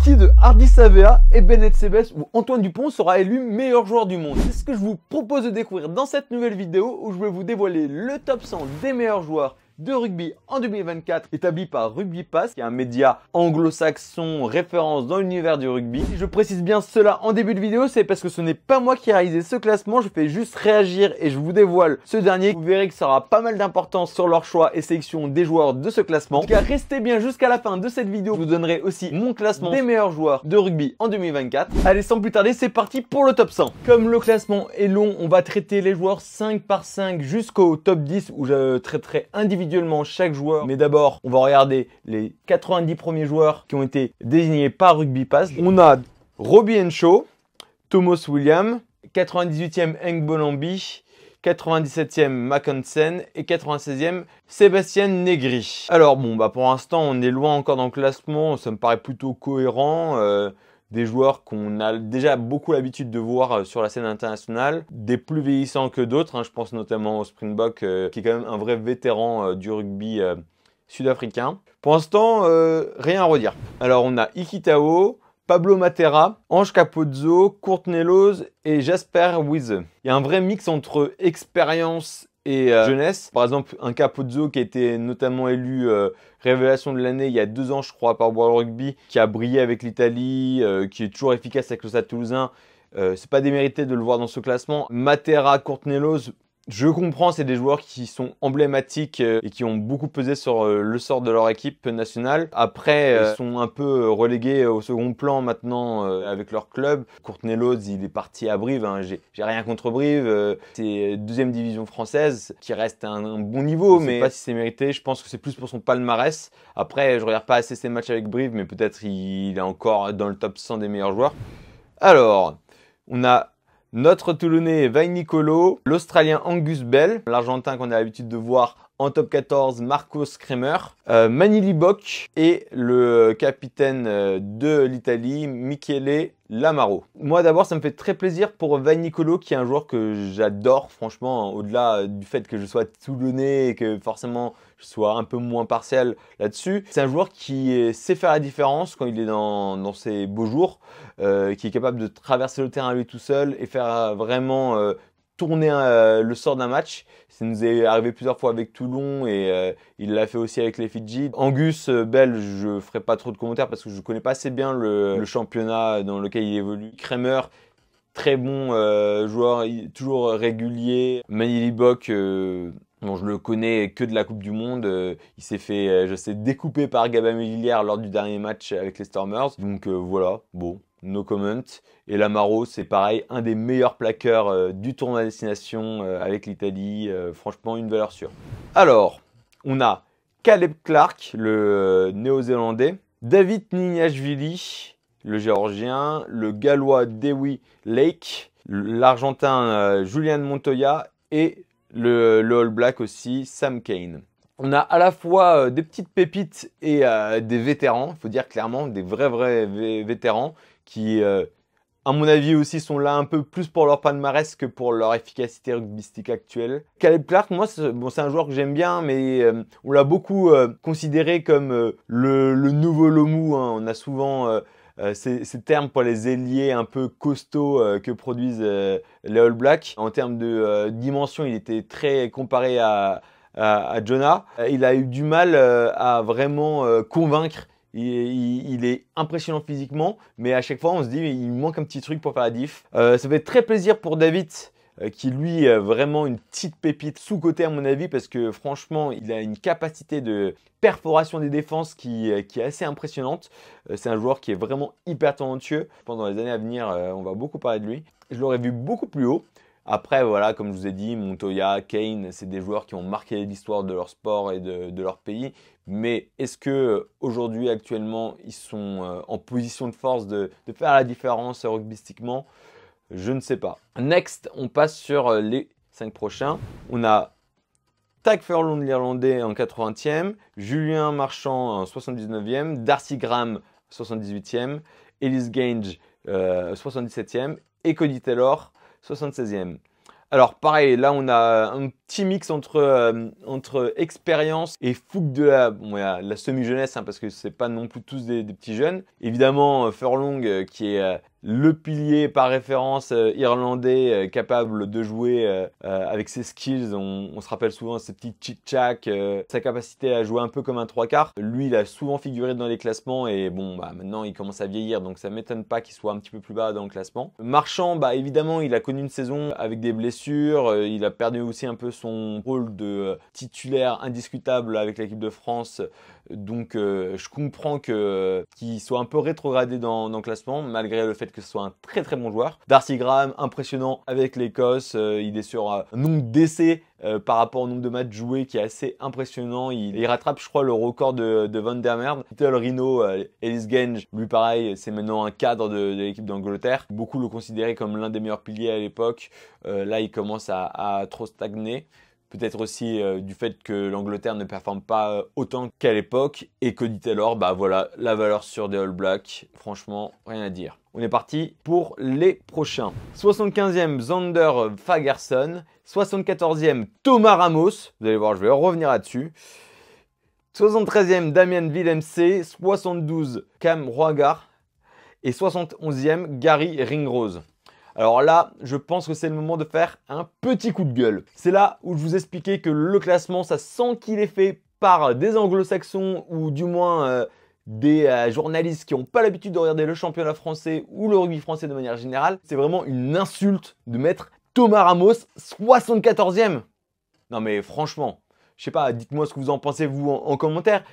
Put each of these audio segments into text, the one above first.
Qui de Hardy Savea, Ebenet Sebes ou Antoine Dupont sera élu meilleur joueur du monde? C'est ce que je vous propose de découvrir dans cette nouvelle vidéo où je vais vous dévoiler le top 100 des meilleurs joueurs de rugby en 2024 établi par RugbyPass, qui est un média anglo-saxon référence dans l'univers du rugby. Si je précise bien cela en début de vidéo, c'est parce que ce n'est pas moi qui ai réalisé ce classement, je fais juste réagir et je vous dévoile ce dernier. Vous verrez que ça aura pas mal d'importance sur leur choix et sélection des joueurs de ce classement. En tout cas, restez bien jusqu'à la fin de cette vidéo, je vous donnerai aussi mon classement des meilleurs joueurs de rugby en 2024. Allez, sans plus tarder, c'est parti pour le top 100. Comme le classement est long, on va traiter les joueurs 5 par 5 jusqu'au top 10 où je traiterai individuellement chaque joueur. Mais d'abord, on va regarder les 90 premiers joueurs qui ont été désignés par RugbyPass. On a Robbie Henshaw, Thomas Williams, 98e Henk Bollambi, 97e Mac Hansen et 96e Sébastien Negri. Alors bon, pour l'instant, on est loin encore dans le classement. Ça me paraît plutôt cohérent. Des joueurs qu'on a déjà beaucoup l'habitude de voir sur la scène internationale, des plus vieillissants que d'autres, je pense notamment au Springbok, qui est quand même un vrai vétéran du rugby sud-africain. Pour l'instant, rien à redire. Alors on a Ikitao, Pablo Matera, Ange Capozzo, Courtney Lawes et Jasper Wiese. Il y a un vrai mix entre expérience et jeunesse. Par exemple, un Capozzo qui a été notamment élu révélation de l'année il y a 2 ans, je crois, par World Rugby, qui a brillé avec l'Italie, qui est toujours efficace avec le Stade Toulousain. C'est pas démérité de le voir dans ce classement. Matera, Courtney Lawes, je comprends, c'est des joueurs qui sont emblématiques et qui ont beaucoup pesé sur le sort de leur équipe nationale. Après, ils sont un peu relégués au second plan maintenant avec leur club. Courtney Lawes, il est parti à Brive. J'ai rien contre Brive. C'est 2e division française qui reste un bon niveau, mais je sais pas si c'est mérité. Je pense que c'est plus pour son palmarès. Après, je regarde pas assez ses matchs avec Brive, mais peut-être il est encore dans le top 100 des meilleurs joueurs. Alors, on a notre Toulonnais Vai Nicolo, l'Australien Angus Bell, l'Argentin qu'on a l'habitude de voir en top 14, Marcos Kremer, Manili Bock et le capitaine de l'Italie, Michele Lamaro. Moi d'abord, ça me fait très plaisir pour Vai Nicolo, qui est un joueur que j'adore, franchement, au-delà du fait que je sois toulonnais et que forcément je sois un peu moins partial là-dessus. C'est un joueur qui sait faire la différence quand il est dans ses beaux jours, qui est capable de traverser le terrain lui tout seul et faire vraiment tourner le sort d'un match. Ça nous est arrivé plusieurs fois avec Toulon et il l'a fait aussi avec les Fidji. Angus Bell, je ferai pas trop de commentaires parce que je connais pas assez bien le championnat dans lequel il évolue. Kremer, très bon joueur, toujours régulier. Manili Bock, bon, je le connais que de la Coupe du Monde. Il s'est fait, je sais, découper par Gabin Mellière lors du dernier match avec les Stormers. Donc voilà, bon. No comment. Et Lamaro, c'est pareil, un des meilleurs plaqueurs du tournoi à destination avec l'Italie. Franchement, une valeur sûre. Alors, on a Caleb Clark, le néo-zélandais, David Nignashvili, le géorgien, le gallois Dewi Lake, l'argentin Julian Montoya et le All Black aussi, Sam Cane. On a à la fois des petites pépites et des vétérans, il faut dire clairement, des vrais vétérans qui, à mon avis aussi, sont là un peu plus pour leur palmarès que pour leur efficacité rugbystique actuelle. Caleb Clark, moi, c'est un joueur que j'aime bien, mais on l'a beaucoup considéré comme le nouveau Lomu. On a souvent ces termes pour les ailiers un peu costauds que produisent les All Blacks. En termes de dimension, il était très comparé à Jonah. Il a eu du mal à vraiment convaincre. Il est impressionnant physiquement, mais à chaque fois on se dit il manque un petit truc pour faire la diff. Ça fait très plaisir pour David, qui lui vraiment une petite pépite sous-cotée à mon avis, parce que franchement il a une capacité de perforation des défenses qui est assez impressionnante. C'est un joueur qui est vraiment hyper talentueux. Pendant les années à venir, on va beaucoup parler de lui. Je l'aurais vu beaucoup plus haut. Après, voilà, comme je vous ai dit, Montoya, Kane, c'est des joueurs qui ont marqué l'histoire de leur sport et de leur pays. Mais est-ce que aujourd'hui, actuellement, ils sont en position de force de faire la différence rugbystiquement? Je ne sais pas. Next, on passe sur les 5 prochains. On a Tadhg Furlong, l'Irlandais, en 80e, Julien Marchand en 79e, Darcy Graham 78e, Ellis Genge 77e et Cody Taylor 76e. Alors pareil, là on a un petit mix entre expérience et fougue de la semi-jeunesse, hein, parce que c'est pas non plus tous des petits jeunes. Évidemment, Furlong qui est le pilier par référence irlandais capable de jouer avec ses skills. On se rappelle souvent ses petits chic-chac, sa capacité à jouer un peu comme un trois quarts. Lui, il a souvent figuré dans les classements et bon, bah, maintenant il commence à vieillir, donc ça m'étonne pas qu'il soit un petit peu plus bas dans le classement. Marchand, bah, évidemment, il a connu une saison avec des blessures. Il a perdu aussi un peu son rôle de titulaire indiscutable avec l'équipe de France. Donc je comprends qu'il soit un peu rétrogradé dans le classement, malgré le fait que ce soit un très très bon joueur. Darcy Graham, impressionnant avec l'Écosse. Il est sur un nombre d'essais par rapport au nombre de matchs joués qui est assez impressionnant. Il rattrape, je crois, le record de Van der Merwe. Little Rhino, Ellis Genge, lui pareil, c'est maintenant un cadre de l'équipe d'Angleterre. Beaucoup le considéraient comme l'un des meilleurs piliers à l'époque. Là, il commence à trop stagner. Peut-être aussi du fait que l'Angleterre ne performe pas autant qu'à l'époque et que dit Taylor, bah voilà, la valeur sûre des All Blacks. Franchement, rien à dire. On est parti pour les prochains. 75e, Zander Fagerson. 74e, Thomas Ramos. Vous allez voir, je vais revenir là-dessus. 73e, Damien Willemse. 72, Cam Roigard. Et 71e, Gary Ringrose. Alors là, je pense que c'est le moment de faire un petit coup de gueule. C'est là où je vous expliquais que le classement, ça sent qu'il est fait par des anglo-saxons ou du moins des journalistes qui n'ont pas l'habitude de regarder le championnat français ou le rugby français de manière générale. C'est vraiment une insulte de mettre Thomas Ramos 74e. Non mais franchement, je sais pas, dites-moi ce que vous en pensez vous en commentaire.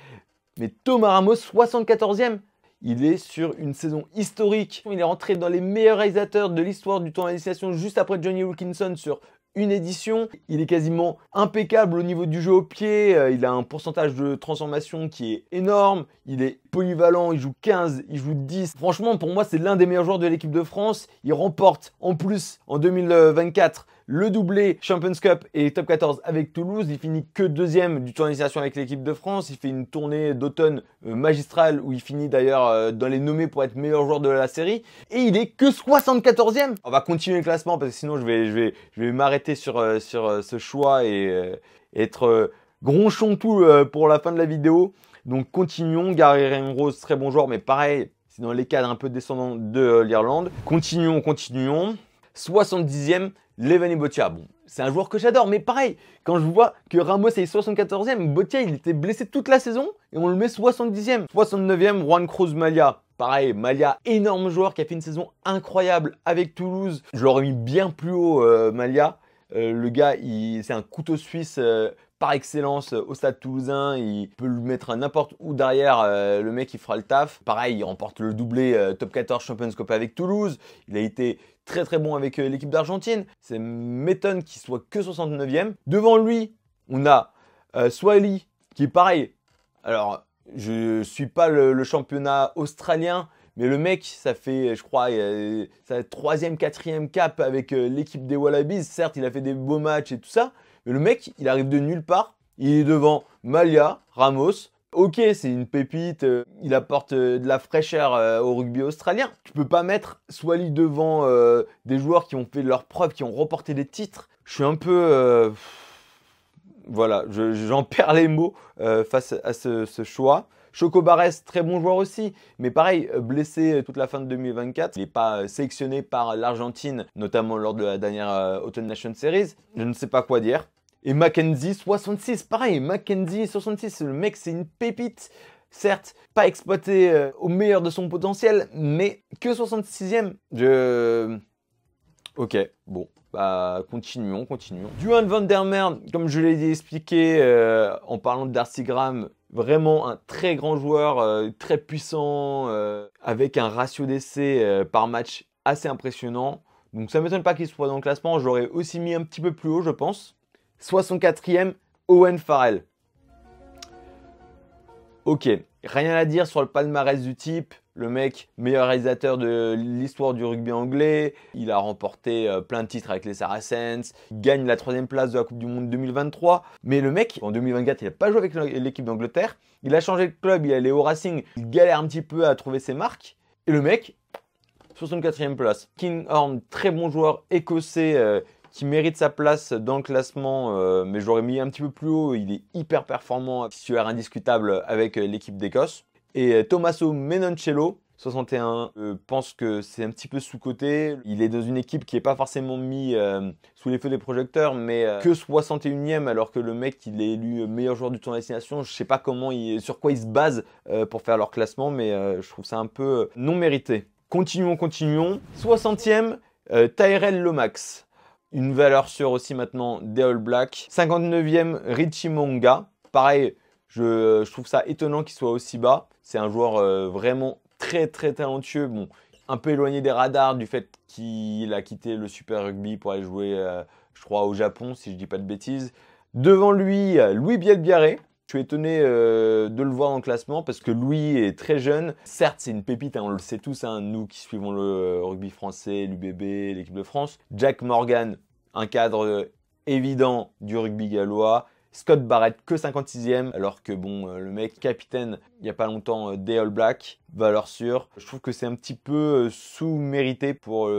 Mais Thomas Ramos 74e. Il est sur une saison historique. Il est rentré dans les meilleurs réalisateurs de l'histoire du tournoi à destination juste après Johnny Wilkinson sur une édition. Il est quasiment impeccable au niveau du jeu au pied. Il a un pourcentage de transformation qui est énorme. Il est polyvalent, il joue 15, il joue 10. Franchement, pour moi, c'est l'un des meilleurs joueurs de l'équipe de France. Il remporte en plus en 2024 le doublé Champions Cup et Top 14 avec Toulouse. Il finit que deuxième du tournoi d'initiation avec l'équipe de France. Il fait une tournée d'automne magistrale où il finit d'ailleurs dans les nommés pour être meilleur joueur de la série. Et il est que 74e. On va continuer le classement parce que sinon je vais m'arrêter sur ce choix et être gronchon tout pour la fin de la vidéo. Donc continuons. Gary Ringrose, très bon joueur, mais pareil, c'est dans les cadres un peu descendants de l'Irlande. Continuons. 70e, Levani Botia. Bon, c'est un joueur que j'adore, mais pareil, quand je vois que Ramos est 74e, Botia il était blessé toute la saison et on le met 70e. 69e, Juan Cruz Malia. Pareil, Malia, énorme joueur qui a fait une saison incroyable avec Toulouse. Je l'aurais mis bien plus haut, Malia. Le gars, c'est un couteau suisse par excellence au stade toulousain. Il peut le mettre à n'importe où derrière. Le mec, il fera le taf. Pareil, il remporte le doublé Top 14 Champions Cup avec Toulouse. Il a été très très bon avec l'équipe d'Argentine. Ça m'étonne qu'il soit que 69e. Devant lui, on a Swahili qui est pareil. Alors, je ne suis pas le championnat australien, mais le mec, ça fait, je crois, sa 3e, 4e cap avec l'équipe des Wallabies. Certes, il a fait des beaux matchs et tout ça, mais le mec, il arrive de nulle part. Il est devant Malia, Ramos. Ok, c'est une pépite, il apporte de la fraîcheur au rugby australien. Tu peux pas mettre Swahili devant des joueurs qui ont fait leurs preuves, qui ont remporté des titres. Je suis un peu... voilà, j'en perds les mots face à ce choix. Choco Barres, très bon joueur aussi, mais pareil, blessé toute la fin de 2024. Il n'est pas sélectionné par l'Argentine, notamment lors de la dernière Autumn Nation Series. Je ne sais pas quoi dire. Et Mackenzie, 66, pareil, Mackenzie, 66, le mec, c'est une pépite. Certes, pas exploité au meilleur de son potentiel, mais que 66e. Ok, bon. Bah, continuons. Duhan Van der Merwe, comme je l'ai expliqué en parlant de Darcy Graham, vraiment un très grand joueur, très puissant, avec un ratio d'essai par match assez impressionnant. Donc ça ne m'étonne pas qu'il soit dans le classement, je l'aurais aussi mis un petit peu plus haut, je pense. 64e, Owen Farrell. Ok, rien à dire sur le palmarès du type. Le mec, meilleur réalisateur de l'histoire du rugby anglais. Il a remporté plein de titres avec les Saracens. Il gagne la 3e place de la Coupe du Monde 2023. Mais le mec, en 2024, il n'a pas joué avec l'équipe d'Angleterre. Il a changé de club, il est allé au Racing. Il galère un petit peu à trouver ses marques. Et le mec, 64e place. Kinghorn, très bon joueur écossais qui mérite sa place dans le classement, mais je l'aurais mis un petit peu plus haut. Il est hyper performant, titulaire indiscutable avec l'équipe d'Écosse. Et Tommaso Menoncello, 61, pense que c'est un petit peu sous-coté. Il est dans une équipe qui n'est pas forcément mis sous les feux des projecteurs, mais que 61e, alors que le mec, il est élu meilleur joueur du tournoi destination. Je ne sais pas sur quoi il se base pour faire leur classement, mais je trouve ça un peu non mérité. Continuons. 60e, Tyrell Lomax. Une valeur sûre aussi maintenant des All Blacks. 59e, Richie Mo'unga. Pareil, je trouve ça étonnant qu'il soit aussi bas. C'est un joueur vraiment très talentueux. Bon, un peu éloigné des radars du fait qu'il a quitté le Super Rugby pour aller jouer, je crois, au Japon, si je ne dis pas de bêtises. Devant lui, Louis Bielbiarré. Je suis étonné de le voir dans le classement parce que Louis est très jeune. Certes, c'est une pépite, hein, on le sait tous, hein, nous qui suivons le rugby français, l'UBB, l'équipe de France. Jack Morgan, un cadre évident du rugby gallois. Scott Barrett que 56e, alors que bon, le mec capitaine il n'y a pas longtemps des All Blacks, valeur sûre. Je trouve que c'est un petit peu sous-mérité pour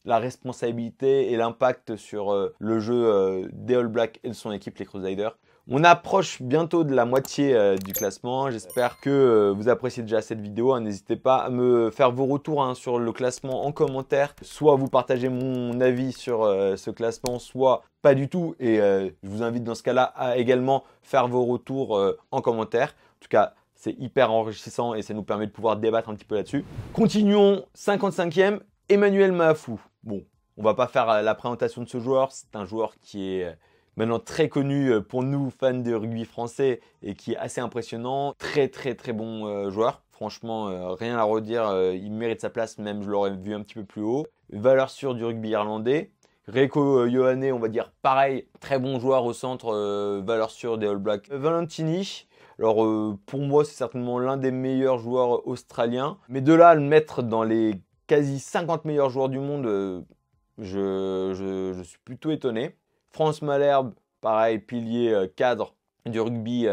la responsabilité et l'impact sur le jeu des All Blacks et de son équipe, les Crusaders. On approche bientôt de la moitié du classement. J'espère que vous appréciez déjà cette vidéo. Hein. N'hésitez pas à me faire vos retours sur le classement en commentaire. Soit vous partagez mon avis sur ce classement, soit pas du tout. Et je vous invite dans ce cas-là à également faire vos retours en commentaire. En tout cas, c'est hyper enrichissant et ça nous permet de pouvoir débattre un petit peu là-dessus. Continuons, 55e, Emmanuel Mahafou. Bon, on va pas faire la présentation de ce joueur. C'est un joueur qui est maintenant très connu pour nous, fans de rugby français, et qui est assez impressionnant. Très bon joueur. Franchement, rien à redire. Il mérite sa place, même je l'aurais vu un petit peu plus haut. Valeur sûre du rugby irlandais. Reco Ioane, on va dire pareil. Très bon joueur au centre, valeur sûre des All Blacks. Valentini. Alors pour moi, c'est certainement l'un des meilleurs joueurs australiens. Mais de là à le mettre dans les quasi 50 meilleurs joueurs du monde, je suis plutôt étonné. France Malherbe, pareil, pilier cadre du rugby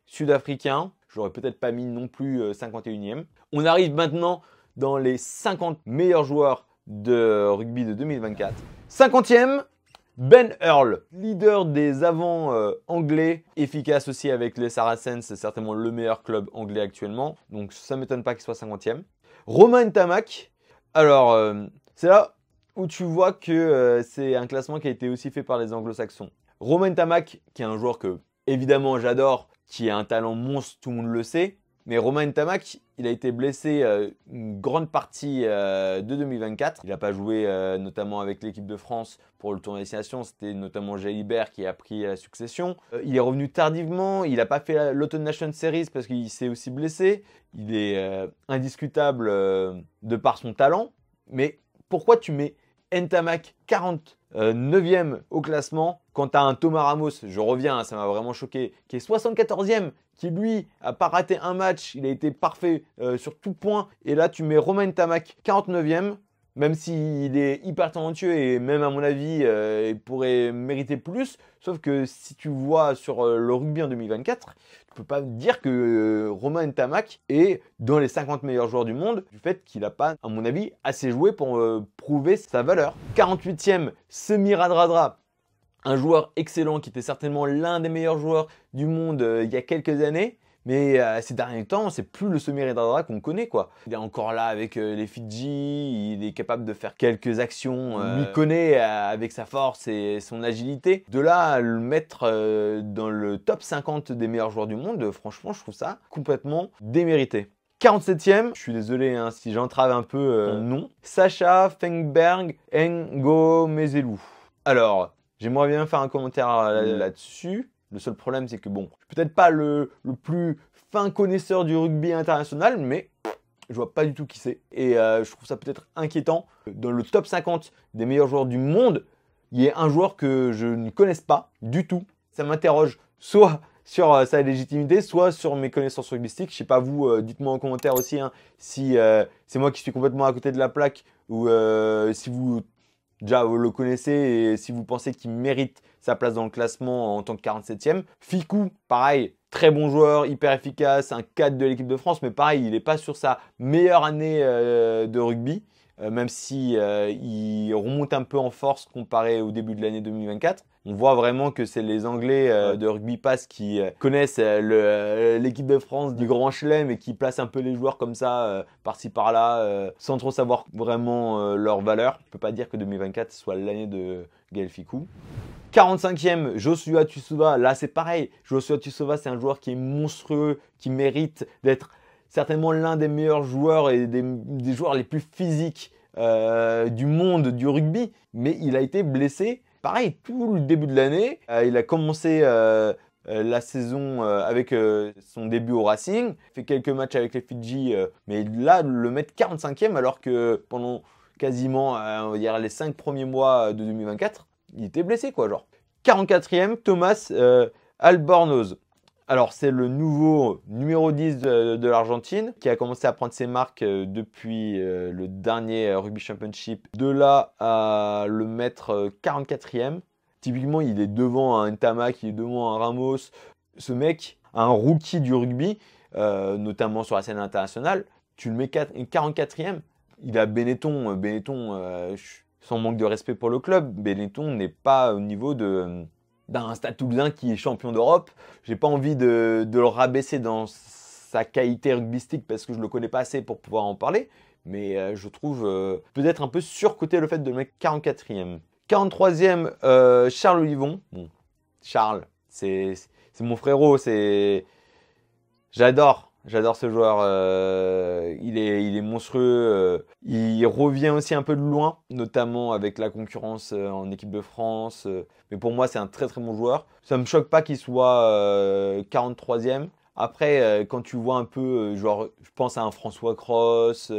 sud-africain. Je l'aurais peut-être pas mis non plus 51e. On arrive maintenant dans les 50 meilleurs joueurs de rugby de 2024. 50e, Ben Earl, leader des avants anglais, efficace aussi avec les Saracens, c'est certainement le meilleur club anglais actuellement. Donc ça ne m'étonne pas qu'il soit 50e. Romain Ntamak, alors c'est là où tu vois que c'est un classement qui a été aussi fait par les anglo-saxons. Romain Ntamak, qui est un joueur que évidemment j'adore, qui a un talent monstre, tout le monde le sait. Mais Romain Ntamak, il a été blessé une grande partie de 2024. Il n'a pas joué notamment avec l'équipe de France pour le tournoi destination. C'était notamment Jalibert qui a pris la succession. Il est revenu tardivement. Il n'a pas fait l'Autumn Nation Series parce qu'il s'est aussi blessé. Il est indiscutable de par son talent. Mais pourquoi tu mets Ntamak 49e au classement quand tu as un Thomas Ramos, je reviens, ça m'a vraiment choqué, qui est 74e, qui lui a pas raté un match, il a été parfait sur tout point. Et là tu mets Romain Ntamak 49e, même s'il est hyper talentueux et même à mon avis il pourrait mériter plus. Sauf que si tu vois sur le rugby en 2024, tu peux pas dire que Romain Ntamak est dans les 50 meilleurs joueurs du monde du fait qu'il n'a pas, à mon avis, assez joué pour prouver sa valeur. 48e, Semir Radradra. Un joueur excellent qui était certainement l'un des meilleurs joueurs du monde il y a quelques années. Mais ces derniers temps, c'est plus le Semir Radradra qu'on connaît, quoi. Il est encore là avec les Fidji, il est capable de faire quelques actions. Il connaît avec sa force et son agilité. De là à le mettre dans le top 50 des meilleurs joueurs du monde, franchement, je trouve ça complètement démérité. 47e, je suis désolé hein, si j'entrave un peu son nom, Sacha Fengberg Ngomezelu. Alors, j'aimerais bien faire un commentaire là-dessus. Le seul problème, c'est que bon, je suis peut-être pas le plus fin connaisseur du rugby international, mais je vois pas du tout qui c'est. Et je trouve ça peut-être inquiétant. Dans le top 50 des meilleurs joueurs du monde, il y a un joueur que je ne connaisse pas du tout. Ça m'interroge soit sur sa légitimité, soit sur mes connaissances rugbystiques. Je sais pas vous, dites-moi en commentaire aussi hein, si c'est moi qui suis complètement à côté de la plaque ou si vous déjà vous le connaissez et si vous pensez qu'il mérite sa place dans le classement en tant que 47e. Fickou, pareil, très bon joueur, hyper efficace, un cadre de l'équipe de France, mais pareil, il n'est pas sur sa meilleure année de rugby. même si il remonte un peu en force comparé au début de l'année 2024. On voit vraiment que c'est les Anglais de Rugby Pass qui connaissent l'équipe de France du Grand Chelem et qui placent un peu les joueurs comme ça, par-ci par-là, sans trop savoir vraiment leur valeur. Je ne peux pas dire que 2024 soit l'année de Gaël Fickou. 45e, Joshua Tuisova. Là, c'est pareil. Joshua Tuisova, c'est un joueur qui est monstrueux, qui mérite d'être certainement l'un des meilleurs joueurs et des joueurs les plus physiques du monde du rugby. Mais il a été blessé. Pareil, tout le début de l'année, il a commencé la saison avec son début au Racing, fait quelques matchs avec les Fidji, mais là, le mettre 45e alors que pendant quasiment on va dire, les 5 premiers mois de 2024, il était blessé quoi, genre. 44e, Thomas Albornoz. Alors, c'est le nouveau numéro 10 de l'Argentine qui a commencé à prendre ses marques depuis le dernier Rugby Championship. De là à le mettre 44e, typiquement, il est devant un Ntamak, il est devant un Ramos. Ce mec, un rookie du rugby, notamment sur la scène internationale, tu le mets 44e. Il a Benetton. Benetton, sans manque de respect pour le club, Benetton n'est pas au niveau d'un Stade Toulousain qui est champion d'Europe. J'ai pas envie de le rabaisser dans sa qualité rugbystique parce que je le connais pas assez pour pouvoir en parler. Mais je trouve peut-être un peu surcoté le fait de le mettre 44e. 43e, Charles Olivon. Bon, Charles, c'est mon frérot. J'adore ce joueur. Il est monstrueux. Il revient aussi un peu de loin, notamment avec la concurrence en équipe de France. Mais pour moi, c'est un très très bon joueur. Ça ne me choque pas qu'il soit 43e. Après, quand tu vois un peu, genre, je pense à un François Cross,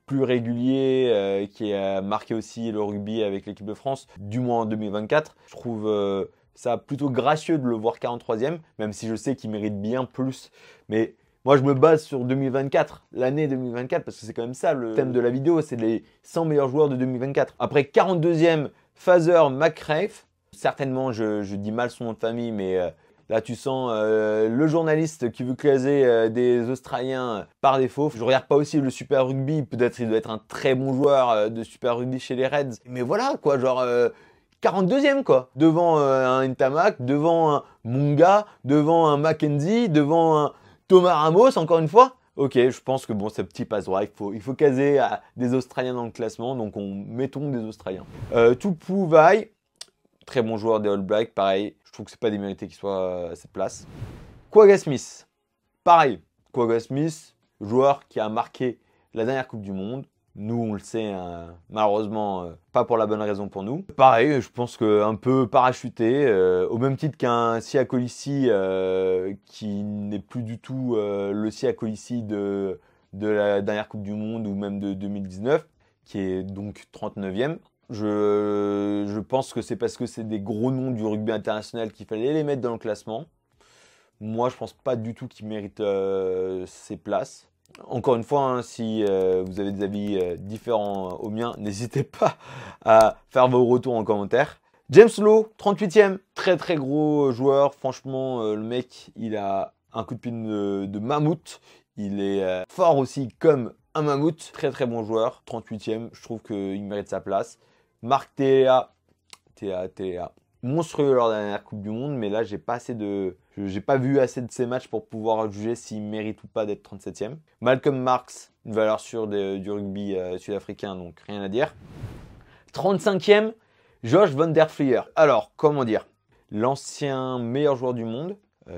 plus régulier, qui a marqué aussi le rugby avec l'équipe de France, du moins en 2024. Je trouve ça plutôt gracieux de le voir 43e, même si je sais qu'il mérite bien plus. Mais moi, je me base sur 2024, l'année 2024, parce que c'est quand même ça le thème de la vidéo, c'est les 100 meilleurs joueurs de 2024. Après 42e, Fraser McRae. Certainement, je dis mal son nom de famille, mais là, tu sens le journaliste qui veut classer des Australiens par défaut. Je regarde pas aussi le Super Rugby, peut-être il doit être un très bon joueur de Super Rugby chez les Reds. Mais voilà, quoi, genre 42e, quoi. Devant un Ntamak, devant un Munga, devant un Mackenzie, devant un Thomas Ramos, encore une fois. Ok, je pense que bon, ce petit passe droit, il faut caser des Australiens dans le classement, donc mettons des Australiens. Tupu Vai, très bon joueur des All Blacks, pareil. Je trouve que c'est pas démérité qu'il soit à cette place. Quagga Smith, pareil. Quagga Smith, joueur qui a marqué la dernière Coupe du Monde. Nous, on le sait, malheureusement, pas pour la bonne raison pour nous. Pareil, je pense qu'un peu parachuté, au même titre qu'un Siya Kolisi, qui n'est plus du tout le Siya Kolisi de la dernière Coupe du Monde ou même de 2019, qui est donc 39e. Je pense que c'est parce que c'est des gros noms du rugby international qu'il fallait les mettre dans le classement. Moi, je pense pas du tout qu'ils méritent ces places. Encore une fois, hein, si vous avez des avis différents aux miens, n'hésitez pas à faire vos retours en commentaire. James Lowe, 38e, très très gros joueur. Franchement, le mec, il a un coup de pied de mammouth. Il est fort aussi comme un mammouth. Très très bon joueur, 38e. Je trouve qu'il mérite sa place. Marc Téa, monstrueux lors de la dernière Coupe du Monde, mais là, j'ai pas vu assez de ses matchs pour pouvoir juger s'il mérite ou pas d'être 37e. Malcolm Marx, une valeur sûre du rugby sud-africain, donc rien à dire. 35e, Josh Van Der Flier. Alors, comment dire, l'ancien meilleur joueur du monde,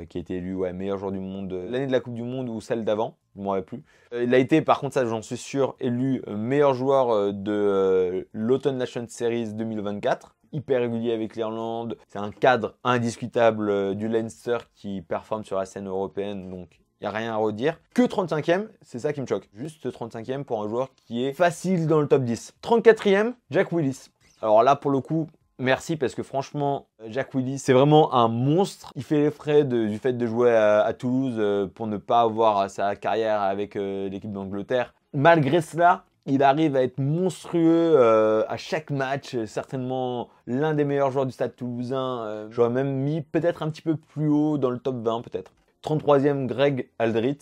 qui a été élu meilleur joueur du monde l'année de la Coupe du Monde ou celle d'avant, je ne m'en rappelle plus. Il a été, par contre, ça j'en suis sûr, élu meilleur joueur de l'Autumn Nation Series 2024. Hyper régulier avec l'Irlande. C'est un cadre indiscutable du Leinster qui performe sur la scène européenne, donc il n'y a rien à redire. Que 35e, c'est ça qui me choque. Juste 35e pour un joueur qui est facile dans le top 10. 34e, Jack Willis. Alors là, pour le coup, merci parce que franchement, Jack Willis, c'est vraiment un monstre. Il fait les frais du fait de jouer à Toulouse pour ne pas avoir sa carrière avec l'équipe d'Angleterre. Malgré cela, il arrive à être monstrueux à chaque match, certainement l'un des meilleurs joueurs du Stade Toulousain. J'aurais même mis peut-être un petit peu plus haut dans le top 20 peut-être. 33e, Greg Aldrit.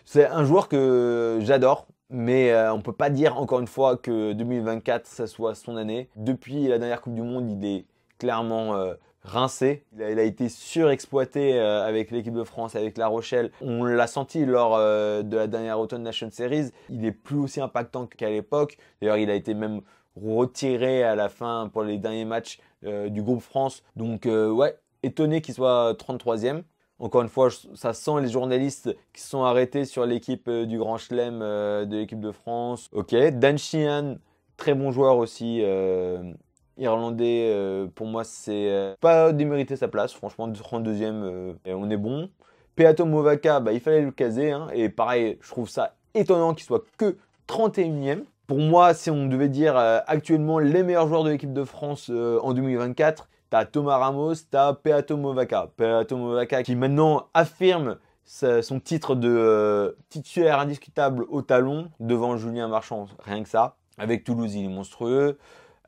C'est un joueur que j'adore. Mais on ne peut pas dire encore une fois que 2024, ça soit son année. Depuis la dernière Coupe du Monde, il est clairement rincé. Il a été surexploité avec l'équipe de France, avec La Rochelle. On l'a senti lors de la dernière Autumn Nation Series. Il est plus aussi impactant qu'à l'époque. D'ailleurs, il a été même retiré à la fin pour les derniers matchs du groupe France. Donc ouais, étonné qu'il soit 33e. Encore une fois, ça sent les journalistes qui se sont arrêtés sur l'équipe du Grand Chelem de l'équipe de France. Ok, Dan Sheehan, très bon joueur aussi. Irlandais, pour moi, c'est pas démériter sa place. Franchement, 32e, on est bon. Peato Movaka, il fallait le caser. Hein, et pareil, je trouve ça étonnant qu'il soit que 31e. Pour moi, si on devait dire actuellement les meilleurs joueurs de l'équipe de France en 2024, t'as Thomas Ramos, t'as Peato Movaka. Peato Movaka qui maintenant affirme son titre de titulaire indiscutable au talon devant Julien Marchand. Rien que ça. Avec Toulouse, il est monstrueux.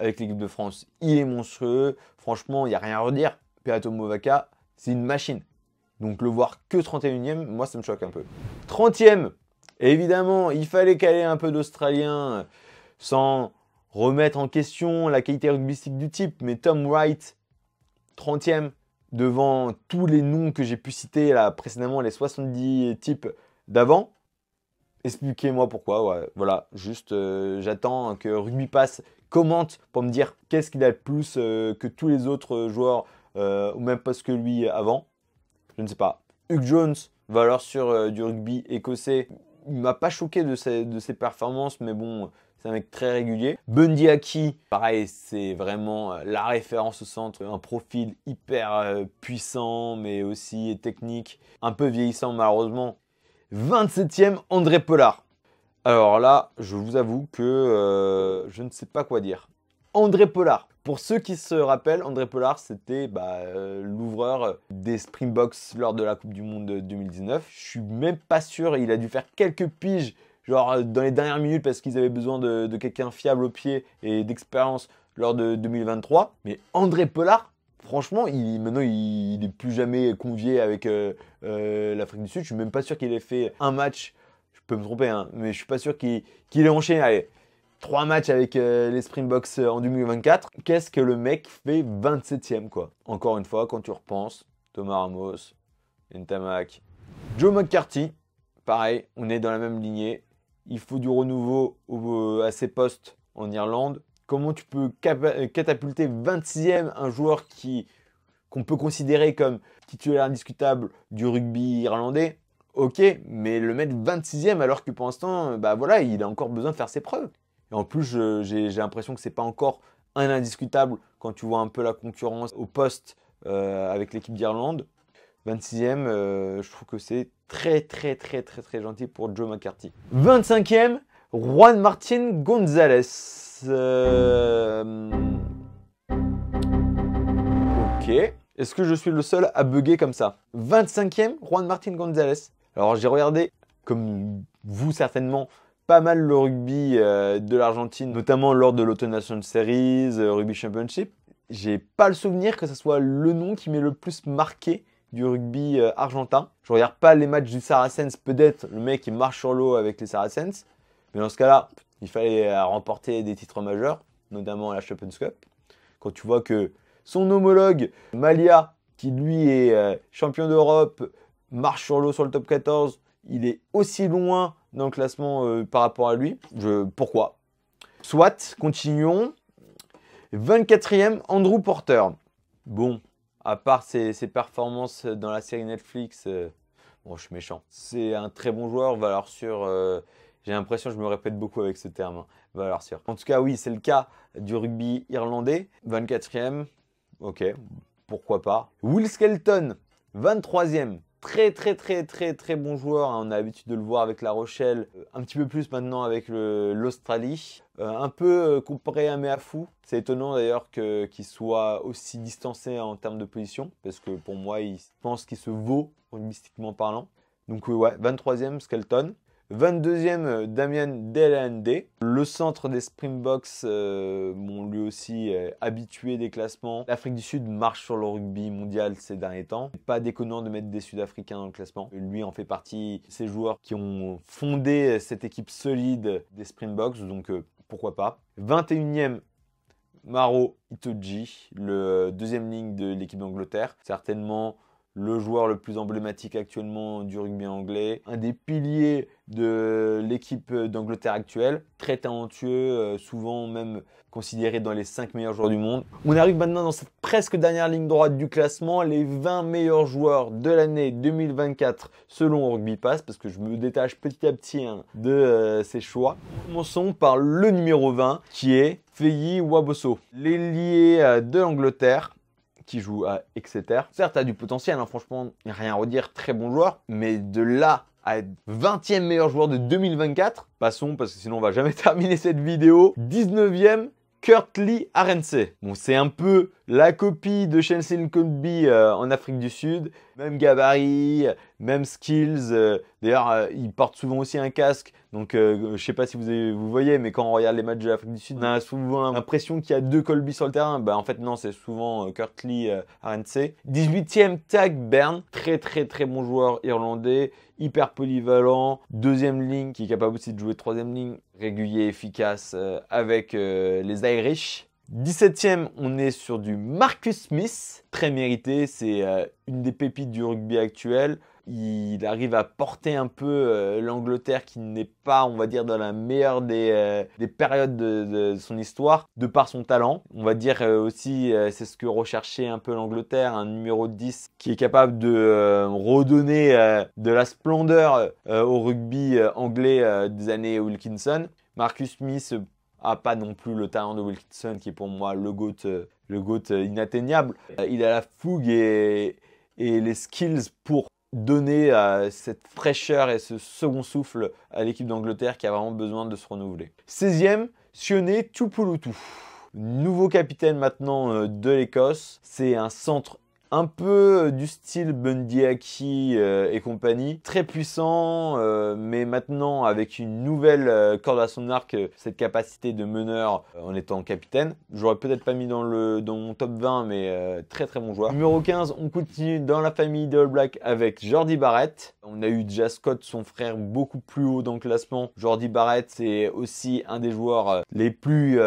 Avec l'équipe de France, il est monstrueux. Franchement, il n'y a rien à redire. Peato Movaka, c'est une machine. Donc le voir que 31e, moi ça me choque un peu. 30e, évidemment, il fallait caler un peu d'Australiens sans remettre en question la qualité rugbystique du type. Mais Tom Wright, 30e, devant tous les noms que j'ai pu citer là précédemment, les 70 types d'avant. Expliquez-moi pourquoi. Ouais, voilà, juste j'attends que Rugby Pass commente pour me dire qu'est-ce qu'il a de plus que tous les autres joueurs au même poste que lui avant. Je ne sais pas. Hugh Jones, valeur sûre du rugby écossais. Il m'a pas choqué de ses performances, mais bon, c'est un mec très régulier. Bundy Aki, pareil, c'est vraiment la référence au centre. Un profil hyper puissant, mais aussi technique. Un peu vieillissant malheureusement. 27e, André Pollard. Alors là, je vous avoue que je ne sais pas quoi dire. André Pollard. Pour ceux qui se rappellent, André Pollard, c'était l'ouvreur des Springboks lors de la Coupe du Monde 2019. Je suis même pas sûr, il a dû faire quelques piges, genre dans les dernières minutes parce qu'ils avaient besoin de quelqu'un fiable au pied et d'expérience lors de 2023. Mais André Pollard, franchement, maintenant, il n'est plus jamais convié avec l'Afrique du Sud. Je suis même pas sûr qu'il ait fait un match. Je peux me tromper, hein, mais je suis pas sûr qu'il ait enchaîné. Allez, 3 matchs avec les Springboks en 2024. Qu'est-ce que le mec fait 27e, quoi. Encore une fois, quand tu repenses, Thomas Ramos, Ntamak, Joe McCarthy, pareil, on est dans la même lignée. Il faut du renouveau à ses postes en Irlande. Comment tu peux catapulter 26e un joueur qu'on peut considérer comme titulaire indiscutable du rugby irlandais? Ok, mais le mettre 26e alors que pour l'instant, voilà, il a encore besoin de faire ses preuves. Et en plus, j'ai l'impression que c'est pas encore un indiscutable quand tu vois un peu la concurrence au poste avec l'équipe d'Irlande. 26e, je trouve que c'est très gentil pour Joe McCarthy. 25e, Juan Martin Gonzalez. Ok. Est-ce que je suis le seul à bugger comme ça? 25e, Juan Martin Gonzalez. Alors j'ai regardé, comme vous certainement, pas mal le rugby de l'Argentine, notamment lors de l'Autumn Nation Series, Rugby Championship. J'ai pas le souvenir que ce soit le nom qui m'ait le plus marqué du rugby argentin. Je regarde pas les matchs du Saracens, peut-être le mec qui marche sur l'eau avec les Saracens. Mais dans ce cas-là, il fallait remporter des titres majeurs, notamment la Champions Cup. Quand tu vois que son homologue Malia, qui lui est champion d'Europe, marche sur l'eau sur le top 14, il est aussi loin dans le classement par rapport à lui. Pourquoi? Soit, continuons. 24e, Andrew Porter. Bon, à part ses performances dans la série Netflix, bon, je suis méchant. C'est un très bon joueur, valeur sûre. J'ai l'impression que je me répète beaucoup avec ce terme, hein, valeur sûre. En tout cas, oui, c'est le cas du rugby irlandais. 24e, ok, pourquoi pas. Will Skelton, 23e. Très bon joueur, hein. On a l'habitude de le voir avec La Rochelle, un petit peu plus maintenant avec l'Australie. Un peu comparé à Meafou. C'est étonnant d'ailleurs qu'il soit aussi distancé en termes de position, parce que pour moi, je pense qu'il se vaut rugbystiquement parlant. Donc ouais, 23e Skelton. 22e, Damien Delande. Le centre des Springboks, bon, lui aussi habitué des classements. L'Afrique du Sud marche sur le rugby mondial ces derniers temps. Pas déconnant de mettre des Sud-Africains dans le classement. Lui en fait partie de ces joueurs qui ont fondé cette équipe solide des Springboks, donc pourquoi pas. 21e, Maro Itoje, le deuxième ligne de l'équipe d'Angleterre. Certainement le joueur le plus emblématique actuellement du rugby anglais. Un des piliers de l'équipe d'Angleterre actuelle. Très talentueux, souvent même considéré dans les 5 meilleurs joueurs du monde. On arrive maintenant dans cette presque dernière ligne droite du classement. Les 20 meilleurs joueurs de l'année 2024 selon Rugby Pass, parce que je me détache petit à petit de ces choix. Commençons par le numéro 20 qui est Feyi Waboso, l'ailier de l'Angleterre qui joue à Exeter. Certes, a du potentiel, hein, franchement, il n'y a rien à redire, très bon joueur, mais de là à être 20e meilleur joueur de 2024, passons parce que sinon on va jamais terminer cette vidéo. 19e, Kurtley Arendse. Bon, c'est un peu la copie de Chelsea Colby en Afrique du Sud. Même gabarit, même skills. D'ailleurs, il porte souvent aussi un casque. Donc, je sais pas si vous voyez, mais quand on regarde les matchs de l'Afrique du Sud, on a souvent l'impression qu'il y a deux Colby sur le terrain. Bah, en fait, non, c'est souvent Kurtley Arendse. 18e, Tadhg Beirne. Très bon joueur irlandais. Hyper polyvalent. Deuxième ligne, qui est capable aussi de jouer troisième ligne. Régulier, efficace avec les Irish. 17e, on est sur du Marcus Smith, très mérité, c'est une des pépites du rugby actuel. Il arrive à porter un peu l'Angleterre qui n'est pas, on va dire, dans la meilleure des périodes de son histoire, de par son talent. On va dire aussi, c'est ce que recherchait un peu l'Angleterre, un numéro 10 qui est capable de redonner de la splendeur au rugby anglais des années Wilkinson. Marcus Smith a pas non plus le talent de Wilkinson qui est pour moi le GOAT inatteignable. Il a la fougue et les skills pour donner cette fraîcheur et ce second souffle à l'équipe d'Angleterre qui a vraiment besoin de se renouveler. 16e, Sione Tuipulotu. Nouveau capitaine maintenant de l'Écosse. C'est un centre un peu du style Bundee Aki et compagnie. Très puissant, mais maintenant avec une nouvelle corde à son arc, cette capacité de meneur en étant capitaine. J'aurais peut-être pas mis dans mon top 20, mais très bon joueur. Numéro 15, on continue dans la famille des All Blacks avec Jordie Barrett. On a eu déjà Scott, son frère, beaucoup plus haut dans le classement. Jordie Barrett, c'est aussi un des joueurs les plus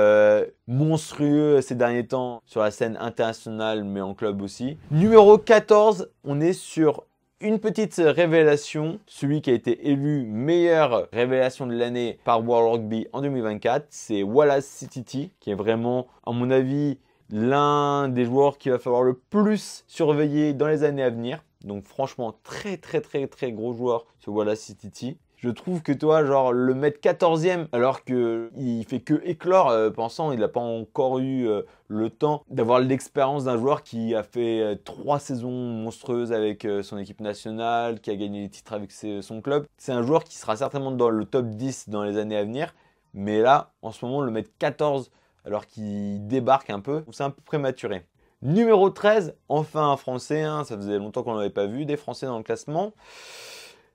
monstrueux ces derniers temps sur la scène internationale, mais en club aussi. Numéro 14, on est sur une petite révélation, celui qui a été élu meilleure révélation de l'année par World Rugby en 2024, c'est Wallace Sititi, qui est vraiment, à mon avis, l'un des joueurs qu'il va falloir le plus surveiller dans les années à venir. Donc franchement, très gros joueur, ce Wallace Sititi. Je trouve que toi, genre, le mettre 14e, alors qu'il fait que éclore, pensant, il n'a pas encore eu le temps d'avoir l'expérience d'un joueur qui a fait 3 saisons monstrueuses avec son équipe nationale, qui a gagné des titres avec son club. C'est un joueur qui sera certainement dans le top 10 dans les années à venir. Mais là, en ce moment, le mettre 14 alors qu'il débarque un peu, c'est un peu prématuré. Numéro 13, enfin un Français, hein, ça faisait longtemps qu'on n'avait pas vu des Français dans le classement.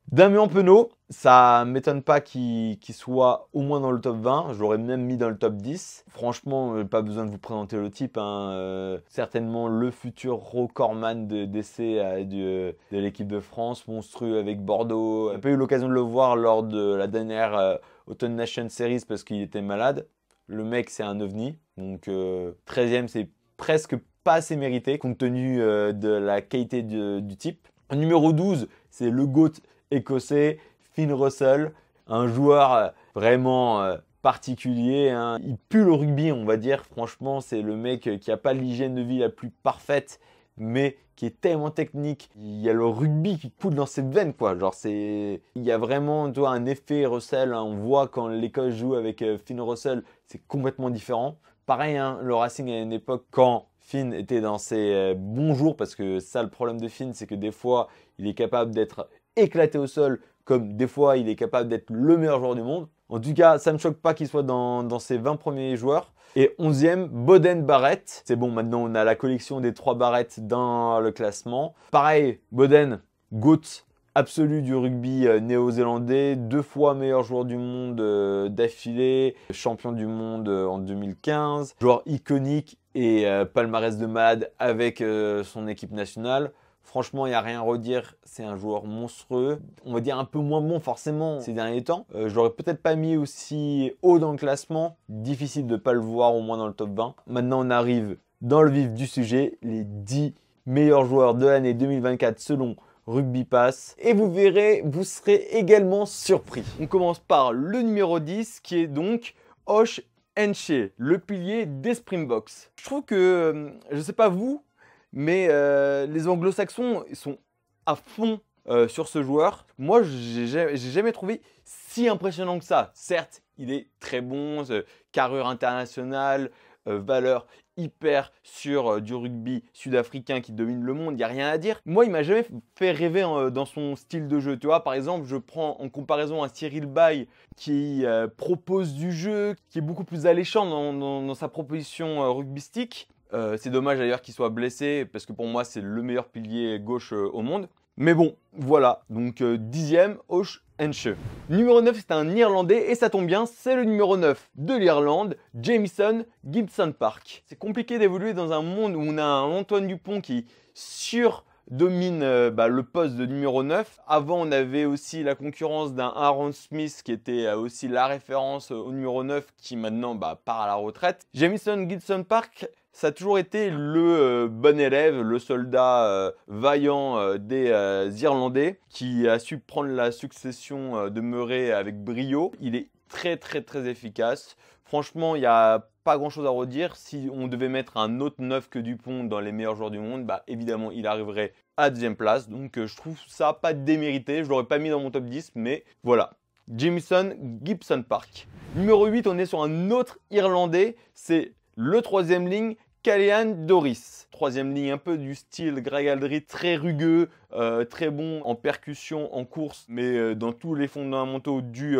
Damien Penaud, ça m'étonne pas qu'il soit au moins dans le top 20, je l'aurais même mis dans le top 10. Franchement, pas besoin de vous présenter le type, hein. Certainement le futur recordman d'essai de l'équipe de France, monstrueux avec Bordeaux. J'ai pas eu l'occasion de le voir lors de la dernière Autumn Nation Series parce qu'il était malade. Le mec, c'est un ovni, donc 13e, c'est presque pas assez mérité compte tenu de la qualité du type. Numéro 12, c'est le GOAT écossais, Finn Russell, un joueur vraiment particulier, hein. Il pue le rugby, on va dire. Franchement, c'est le mec qui n'a pas l'hygiène de vie la plus parfaite, mais qui est tellement technique. Il y a le rugby qui coule dans ses veines, quoi. Genre, il y a vraiment, un effet Russell, hein. On voit quand l'Écosse joue avec Finn Russell, c'est complètement différent. Pareil, hein, le Racing à une époque, quand Finn était dans ses bons jours, parce que ça, le problème de Finn, c'est que des fois, il est capable d'être éclaté au sol, comme des fois il est capable d'être le meilleur joueur du monde. En tout cas, ça ne me choque pas qu'il soit dans ses 20 premiers joueurs. Et 11e, Beauden Barrett. C'est bon, maintenant on a la collection des 3 Barrett dans le classement. Pareil, Beauden, GOAT absolu du rugby néo-zélandais, 2 fois meilleur joueur du monde d'affilée, champion du monde en 2015, joueur iconique et palmarès de malade avec son équipe nationale. Franchement, il n'y a rien à redire, c'est un joueur monstrueux. On va dire un peu moins bon forcément ces derniers temps. Je l'aurais peut-être pas mis aussi haut dans le classement. Difficile de ne pas le voir au moins dans le top 20. Maintenant, on arrive dans le vif du sujet, les 10 meilleurs joueurs de l'année 2024 selon Rugby Pass. Et vous verrez, vous serez également surpris. On commence par le numéro 10 qui est donc Osh Enche, le pilier des Springboks. Je trouve que, je ne sais pas vous, mais les anglo-saxons sont à fond sur ce joueur. Moi, j'ai jamais trouvé si impressionnant que ça. Certes, il est très bon, carrure internationale, valeur hyper sur du rugby sud-africain qui domine le monde, il n'y a rien à dire. Moi, il m'a jamais fait rêver dans son style de jeu. Tu vois, par exemple, je prends en comparaison un Cyril Baille qui propose du jeu, qui est beaucoup plus alléchant dans sa proposition rugbystique. C'est dommage d'ailleurs qu'il soit blessé parce que pour moi c'est le meilleur pilier gauche au monde. Mais bon, voilà, donc 10e, Osh Enche. Numéro 9, c'est un Irlandais et ça tombe bien, c'est le numéro 9 de l'Irlande, Jamison Gibson Park. C'est compliqué d'évoluer dans un monde où on a un Antoine Dupont qui domine le poste de numéro 9. Avant, on avait aussi la concurrence d'un Aaron Smith qui était aussi la référence au numéro 9 qui maintenant part à la retraite. Jamison Gibson Park, ça a toujours été le bon élève, le soldat vaillant des Irlandais qui a su prendre la succession de Murray avec brio. Il est très efficace. Franchement, il n'y a pas grand chose à redire. Si on devait mettre un autre 9 que Dupont dans les meilleurs joueurs du monde, évidemment, il arriverait à 2e place. Donc, je trouve ça pas démérité. Je ne l'aurais pas mis dans mon top 10, mais voilà. Jamison Gibson Park. Numéro 8, on est sur un autre Irlandais. C'est le 3e ligne, Callian Doris. 3e ligne, un peu du style Greg Aldrit, très rugueux, très bon en percussion, en course, mais dans tous les fondamentaux du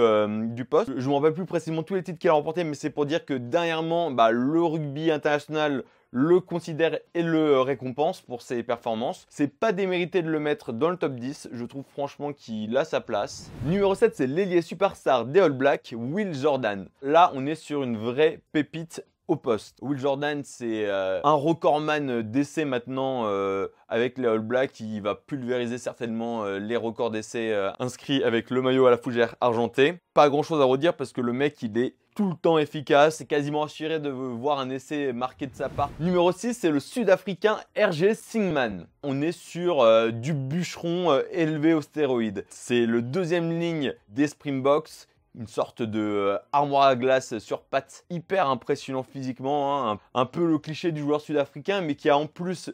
poste. Je ne me rappelle plus précisément tous les titres qu'il a remportés, mais c'est pour dire que dernièrement, le rugby international le considère et le récompense pour ses performances. C'est pas démérité de le mettre dans le top 10, je trouve franchement qu'il a sa place. Numéro 7, c'est l'ailier superstar des All Blacks, Will Jordan. Là, on est sur une vraie pépite au poste. Will Jordan, c'est un recordman d'essais maintenant avec les All Blacks. Il va pulvériser certainement les records d'essais inscrits avec le maillot à la fougère argenté. Pas grand chose à redire parce que le mec, il est tout le temps efficace. C'est quasiment assuré de voir un essai marqué de sa part. Numéro 6, c'est le Sud-Africain RG Singman. On est sur du bûcheron élevé aux stéroïdes. C'est le 2e ligne des Springboks. Une sorte de armoire à glace sur pattes, hyper impressionnant physiquement, hein. Un peu le cliché du joueur sud-africain, mais qui a en plus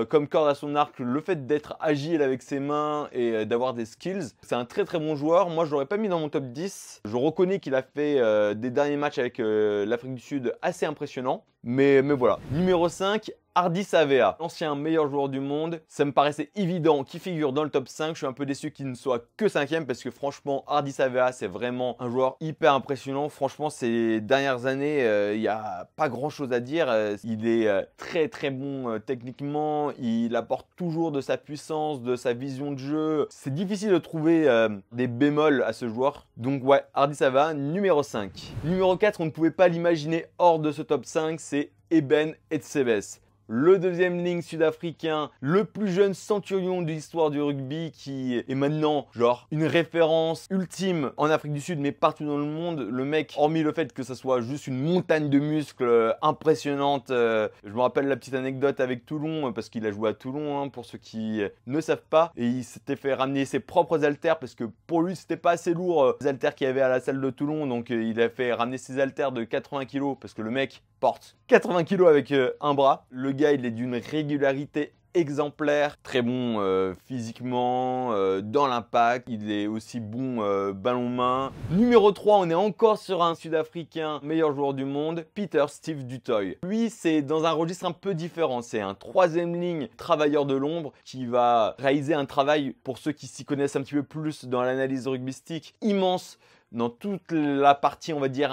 comme corde à son arc le fait d'être agile avec ses mains et d'avoir des skills. C'est un très bon joueur. Moi, je l'aurais pas mis dans mon top 10. Je reconnais qu'il a fait des derniers matchs avec l'Afrique du Sud assez impressionnants. Mais voilà. Numéro 5, Ardie Savea, l'ancien meilleur joueur du monde. Ça me paraissait évident qu'il figure dans le top 5. Je suis un peu déçu qu'il ne soit que 5e parce que franchement, Ardie Savea, c'est vraiment un joueur hyper impressionnant. Franchement, ces dernières années, il n'y a pas grand chose à dire. Il est très bon techniquement. Il apporte toujours de sa puissance, de sa vision de jeu. C'est difficile de trouver des bémols à ce joueur. Donc ouais, Ardie Savea, numéro 5. Numéro 4, on ne pouvait pas l'imaginer hors de ce top 5, c'est Eben Etzebeth. Le 2e ligne sud-africain, le plus jeune centurion de l'histoire du rugby qui est maintenant genre une référence ultime en Afrique du Sud mais partout dans le monde. Le mec, hormis le fait que ça soit juste une montagne de muscles impressionnante, je me rappelle la petite anecdote avec Toulon parce qu'il a joué à Toulon hein, pour ceux qui ne savent pas, et il s'était fait ramener ses propres haltères parce que pour lui c'était pas assez lourd les haltères qu'il y avait à la salle de Toulon, donc il a fait ramener ses haltères de 80 kg parce que le mec porte 80 kg avec un bras. Le gars, il est d'une régularité exemplaire, très bon physiquement, dans l'impact, il est aussi bon ballon-main. Numéro 3, on est encore sur un Sud-Africain, meilleur joueur du monde, Peter Steve du Toit. Lui, c'est dans un registre un peu différent, c'est un 3e ligne travailleur de l'ombre qui va réaliser un travail, pour ceux qui s'y connaissent un petit peu plus dans l'analyse rugbystique, immense, dans toute la partie, on va dire,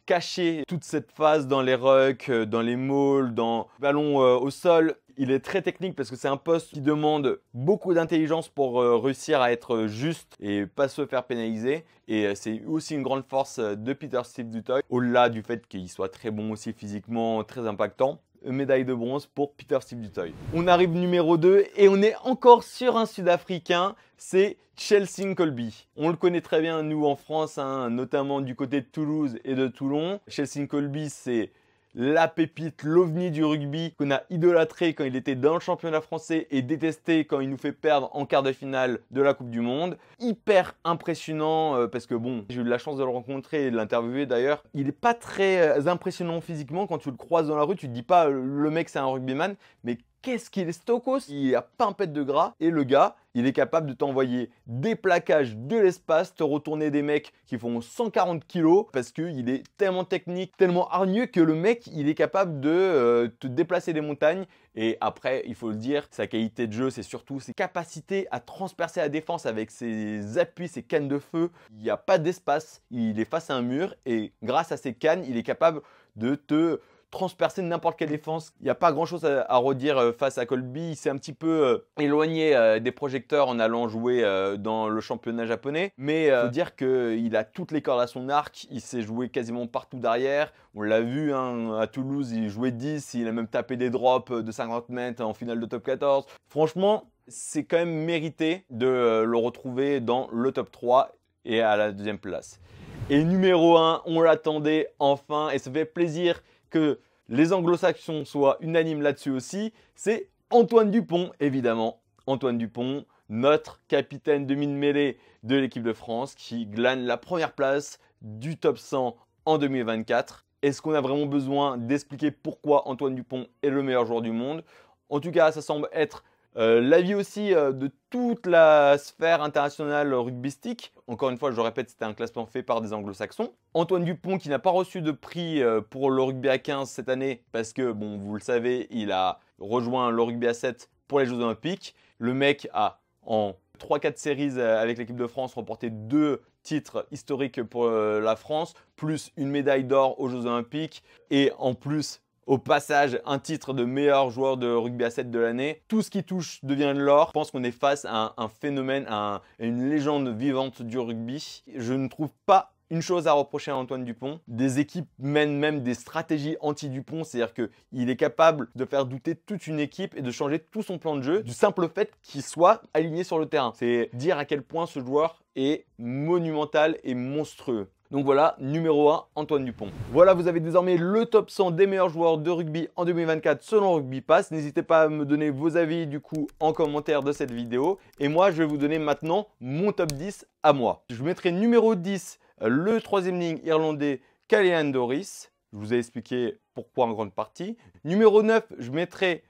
cachée, toute cette phase dans les rucks, dans les mauls, dans ballon au sol. Il est très technique parce que c'est un poste qui demande beaucoup d'intelligence pour réussir à être juste et pas se faire pénaliser. Et c'est aussi une grande force de Peter-Steve Dutoit, au-delà du fait qu'il soit très bon aussi physiquement, très impactant. Médaille de bronze pour Peter-Steve Dutoit. On arrive numéro 2 et on est encore sur un Sud-Africain, c'est Chelsea Colby. On le connaît très bien nous en France, hein, notamment du côté de Toulouse et de Toulon. Chelsea Colby, c'est la pépite, l'ovni du rugby qu'on a idolâtré quand il était dans le championnat français et détesté quand il nous fait perdre en quart de finale de la Coupe du Monde. Hyper impressionnant parce que bon, j'ai eu la chance de le rencontrer et de l'interviewer d'ailleurs. Il n'est pas très impressionnant physiquement. Quand tu le croises dans la rue, tu te dis pas le mec c'est un rugbyman, mais qu'est-ce qu'il est stokos, il a pas un pet de gras et le gars, il est capable de t'envoyer des plaquages de l'espace, te retourner des mecs qui font 140 kilos parce qu'il est tellement technique, tellement hargneux que le mec, il est capable de te déplacer des montagnes. Et après, il faut le dire, sa qualité de jeu, c'est surtout ses capacités à transpercer la défense avec ses appuis, ses cannes de feu. Il n'y a pas d'espace, il est face à un mur et grâce à ses cannes, il est capable de te transpercer n'importe quelle défense. Il n'y a pas grand chose à redire face à Colby. Il s'est un petit peu éloigné des projecteurs en allant jouer dans le championnat japonais. Mais il faut dire qu'il a toutes les cordes à son arc. Il s'est joué quasiment partout derrière. On l'a vu hein, à Toulouse, il jouait 10. Il a même tapé des drops de 50 mètres en finale de top 14. Franchement, c'est quand même mérité de le retrouver dans le top 3 et à la deuxième place. Et numéro 1, on l'attendait enfin et ça fait plaisir que les anglo-saxons soient unanimes là-dessus aussi, c'est Antoine Dupont, évidemment. Antoine Dupont, notre capitaine de mine-mêlée de l'équipe de France qui glane la première place du top 100 en 2024. Est-ce qu'on a vraiment besoin d'expliquer pourquoi Antoine Dupont est le meilleur joueur du monde? En tout cas, ça semble être l'avis aussi de toute la sphère internationale rugbystique. Encore une fois, je le répète, c'était un classement fait par des anglo-saxons. Antoine Dupont qui n'a pas reçu de prix pour le rugby à 15 cette année parce que, bon, vous le savez, il a rejoint le rugby à 7 pour les Jeux Olympiques. Le mec a, en 3-4 séries avec l'équipe de France, remporté 2 titres historiques pour la France, plus une médaille d'or aux Jeux Olympiques et en plus, au passage, un titre de meilleur joueur de rugby à 7 de l'année. Tout ce qui touche devient de l'or. Je pense qu'on est face à un phénomène, à une légende vivante du rugby. Je ne trouve pas une chose à reprocher à Antoine Dupont. Des équipes mènent même des stratégies anti-Dupont. C'est-à-dire qu'il est capable de faire douter toute une équipe et de changer tout son plan de jeu du simple fait qu'il soit aligné sur le terrain. C'est dire à quel point ce joueur est monumental et monstrueux. Donc voilà, numéro 1, Antoine Dupont. Voilà, vous avez désormais le top 100 des meilleurs joueurs de rugby en 2024 selon Rugby Pass. N'hésitez pas à me donner vos avis du coup en commentaire de cette vidéo. Et moi, je vais vous donner maintenant mon top 10 à moi. Je mettrai numéro 10, le troisième ligne irlandais, Callahan Doris. Je vous ai expliqué pourquoi en grande partie. Numéro 9, je mettrai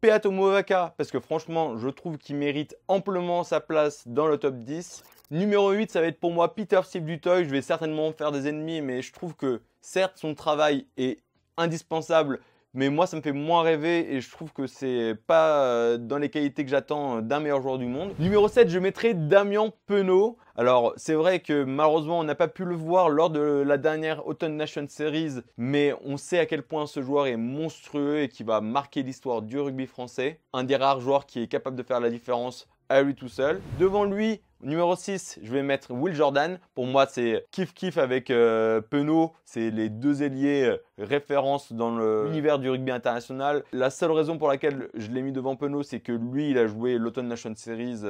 Peato Mauvaka parce que franchement, je trouve qu'il mérite amplement sa place dans le top 10. Numéro 8, ça va être pour moi Peter-Steve Dutoit. Je vais certainement faire des ennemis, mais je trouve que certes, son travail est indispensable, mais moi, ça me fait moins rêver et je trouve que c'est pas dans les qualités que j'attends d'un meilleur joueur du monde. Numéro 7, je mettrai Damien Penaud. Alors, c'est vrai que malheureusement, on n'a pas pu le voir lors de la dernière Autumn Nation Series, mais on sait à quel point ce joueur est monstrueux et qui va marquer l'histoire du rugby français. Un des rares joueurs qui est capable de faire la différence à lui tout seul. Devant lui, numéro 6, je vais mettre Will Jordan. Pour moi, c'est kiff-kiff avec Penaud. C'est les deux ailiers références dans l'univers du rugby international. La seule raison pour laquelle je l'ai mis devant Penaud, c'est que lui, il a joué l'Autumn Nation Series.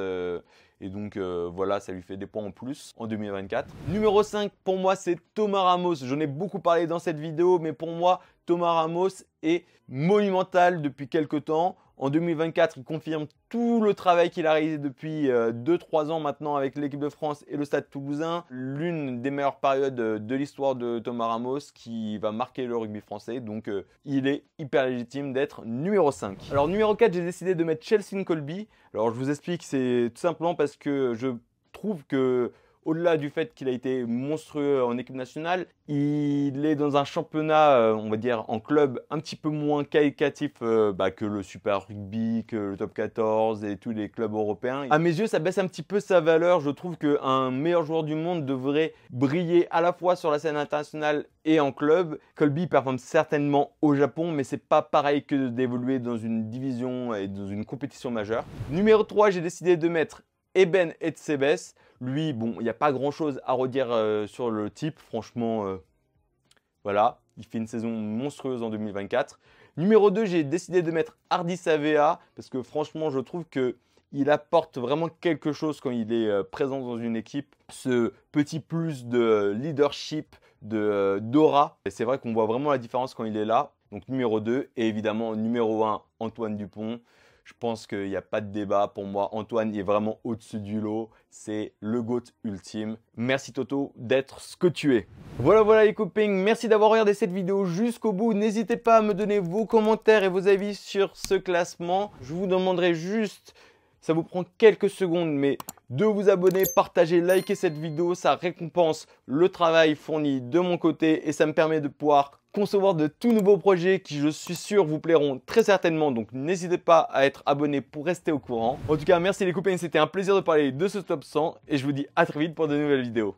Et donc, voilà, ça lui fait des points en plus en 2024. Numéro 5, pour moi, c'est Thomas Ramos. J'en ai beaucoup parlé dans cette vidéo, mais pour moi, Thomas Ramos est monumental depuis quelques temps. En 2024, il confirme tout le travail qu'il a réalisé depuis 2-3 ans maintenant avec l'équipe de France et le Stade Toulousain. L'une des meilleures périodes de l'histoire de Thomas Ramos qui va marquer le rugby français. Donc, il est hyper légitime d'être numéro 5. Alors, numéro 4, j'ai décidé de mettre Chelsea Colby. Alors, je vous explique, c'est tout simplement parce que je trouve que au-delà du fait qu'il a été monstrueux en équipe nationale, il est dans un championnat, on va dire en club, un petit peu moins qualitatif que le Super Rugby, que le Top 14 et tous les clubs européens. À mes yeux, ça baisse un petit peu sa valeur. Je trouve qu'un meilleur joueur du monde devrait briller à la fois sur la scène internationale et en club. Colby performe certainement au Japon, mais c'est pas pareil que d'évoluer dans une division et dans une compétition majeure. Numéro 3, j'ai décidé de mettre Eben Etzebeth. Lui, bon, il n'y a pas grand chose à redire sur le type. Franchement, voilà, il fait une saison monstrueuse en 2024. Numéro 2, j'ai décidé de mettre Hardy Savea parce que franchement, je trouve qu'il apporte vraiment quelque chose quand il est présent dans une équipe. Ce petit plus de leadership, d'aura. Et c'est vrai qu'on voit vraiment la différence quand il est là. Donc numéro 2 et évidemment numéro 1, Antoine Dupont. Je pense qu'il n'y a pas de débat. Pour moi, Antoine est vraiment au-dessus du lot. C'est le GOAT ultime. Merci Toto d'être ce que tu es. Voilà les copains. Merci d'avoir regardé cette vidéo jusqu'au bout. N'hésitez pas à me donner vos commentaires et vos avis sur ce classement. Je vous demanderai juste, ça vous prend quelques secondes, mais de vous abonner, partager, liker cette vidéo. Ça récompense le travail fourni de mon côté et ça me permet de pouvoir concevoir de tout nouveaux projets qui, je suis sûr, vous plairont très certainement. Donc, n'hésitez pas à être abonné pour rester au courant. En tout cas, merci les copains, c'était un plaisir de parler de ce top 100 et je vous dis à très vite pour de nouvelles vidéos.